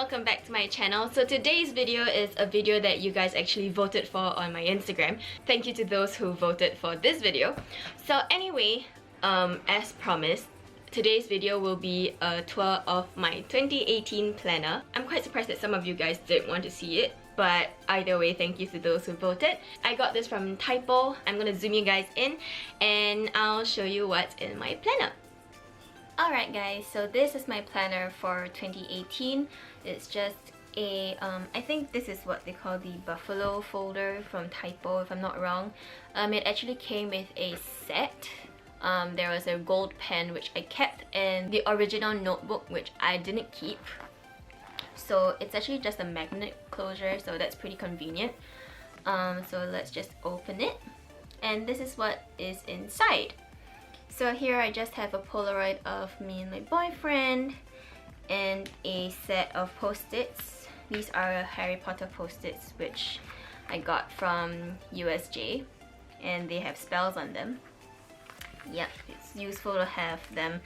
welcome back to my channel. So today's video is a video that you guys actually voted for on my Instagram. Thank you to those who voted for this video. So anyway, as promised, today's video will be a tour of my 2018 planner. I'm quite surprised that some of you guys didn't want to see it, but either way, thank you to those who voted. I got this from Typo. I'm gonna zoom you guys in and I'll show you what's in my planner. Alright guys, so this is my planner for 2018. It's just a, I think this is what they call the Buffalo folder from Typo, if I'm not wrong. It actually came with a set. There was a gold pen which I kept, and the original notebook which I didn't keep. So it's actually just a magnet closure, so that's pretty convenient. So let's just open it. And this is what is inside. So here I just have a Polaroid of me and my boyfriend and a set of post-its. These are Harry Potter post-its which I got from USJ, and they have spells on them. Yep, it's useful to have them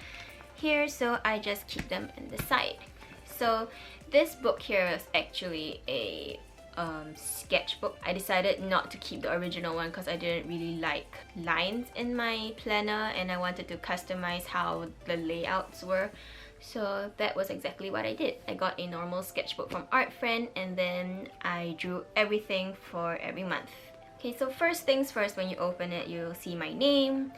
here, so I just keep them in the side. So this book here is actually a sketchbook. I decided not to keep the original one because I didn't really like lines in my planner and I wanted to customize how the layouts were. So that was exactly what I did. I got a normal sketchbook from Art Friend and then I drew everything for every month. Okay, so first things first, when you open it, you'll see my name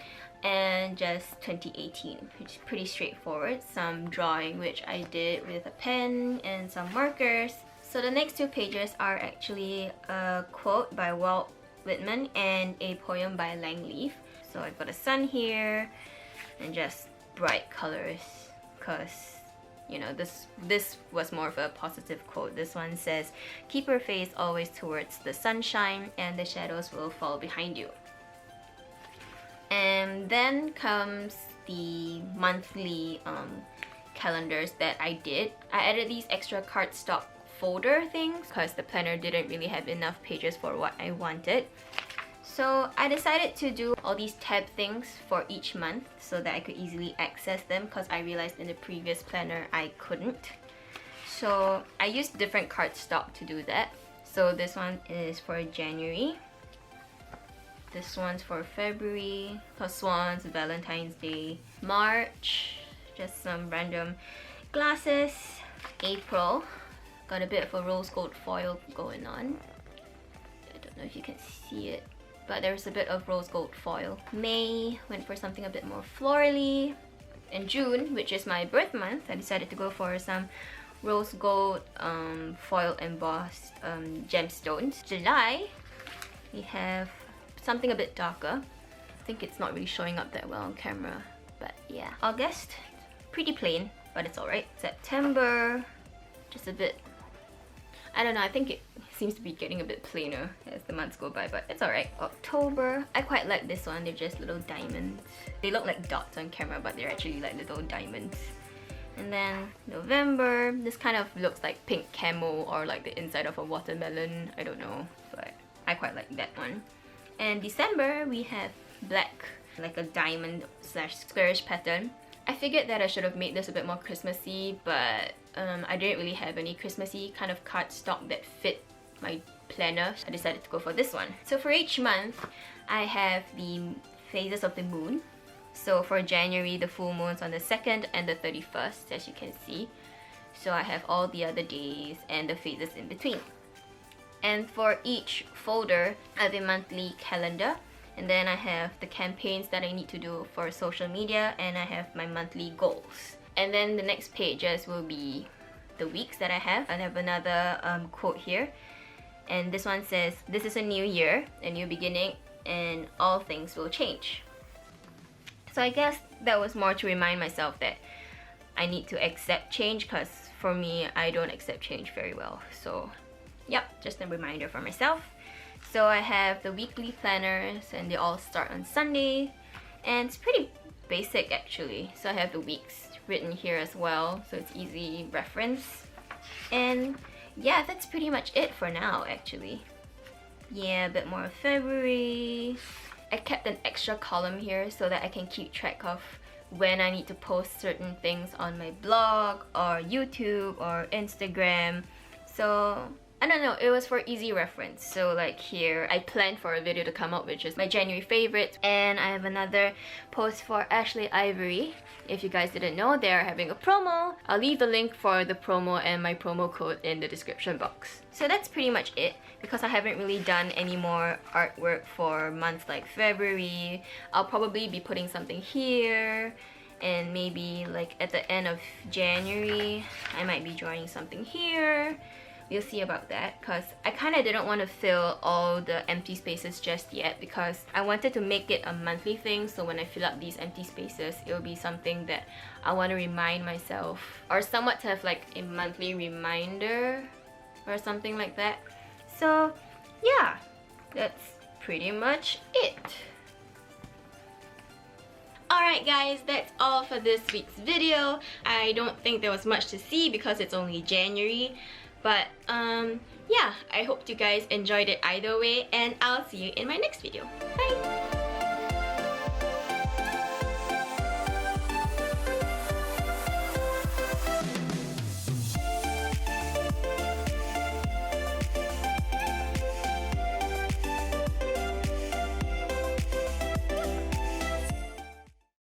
and just 2018, which is pretty straightforward. Some drawing which I did with a pen and some markers. So the next two pages are actually a quote by Walt Whitman and a poem by Langleaf. So I've got a sun here and just bright colors because, you know, this was more of a positive quote. This one says, "Keep your face always towards the sunshine and the shadows will fall behind you." And then comes the monthly calendars that I did. I added these extra cardstock folder things because the planner didn't really have enough pages for what I wanted. So I decided to do all these tab things for each month so that I could easily access them, because I realized in the previous planner I couldn't. So I used different cardstock to do that. So this one is for January. This one's for February, plus one's Valentine's Day. March, just some random glasses. April, got a bit of a rose gold foil going on. I don't know if you can see it, but there's a bit of rose gold foil. May, went for something a bit more florally. In June, which is my birth month, I decided to go for some rose gold foil embossed gemstones. July, we have something a bit darker. I think it's not really showing up that well on camera, but yeah. August, pretty plain, but it's alright. September, just a bit, I don't know, I think it seems to be getting a bit plainer as the months go by, but it's alright. October, I quite like this one. They're just little diamonds. They look like dots on camera, but they're actually like little diamonds. And then November, this kind of looks like pink camo or like the inside of a watermelon. I don't know, but I quite like that one. And December, we have black, like a diamond slash squarish pattern. I figured that I should have made this a bit more Christmassy, but I didn't really have any Christmassy kind of cardstock that fit my planner. So I decided to go for this one. So for each month, I have the phases of the moon. So for January, the full moon's on the 2nd and the 31st, as you can see. So I have all the other days and the phases in between. And for each folder, I have a monthly calendar. And then I have the campaigns that I need to do for social media, and I have my monthly goals. And then the next pages will be the weeks that I have. I have another quote here. And this one says, "This is a new year, a new beginning, and all things will change." So I guess that was more to remind myself that I need to accept change, because for me, I don't accept change very well. So yep, just a reminder for myself. So I have the weekly planners and they all start on Sunday, and it's pretty basic actually. So I have the weeks written here as well, so it's easy reference. And yeah, that's pretty much it for now actually. Yeah, a bit more of February. I kept an extra column here so that I can keep track of when I need to post certain things on my blog or YouTube or Instagram. So I don't know, it was for easy reference. So like here, I planned for a video to come up which is my January favorites, and I have another post for Ashleigh Ivory. If you guys didn't know, they are having a promo. I'll leave the link for the promo and my promo code in the description box. So that's pretty much it, because I haven't really done any more artwork for months like February. I'll probably be putting something here, and maybe like at the end of January, I might be drawing something here. We'll see about that, because I kind of didn't want to fill all the empty spaces just yet, because I wanted to make it a monthly thing. So when I fill up these empty spaces, it will be something that I want to remind myself, or somewhat to have like a monthly reminder or something like that. So yeah, that's pretty much it. Alright guys, that's all for this week's video. I don't think there was much to see because it's only January. But yeah, I hope you guys enjoyed it either way, and I'll see you in my next video. Bye!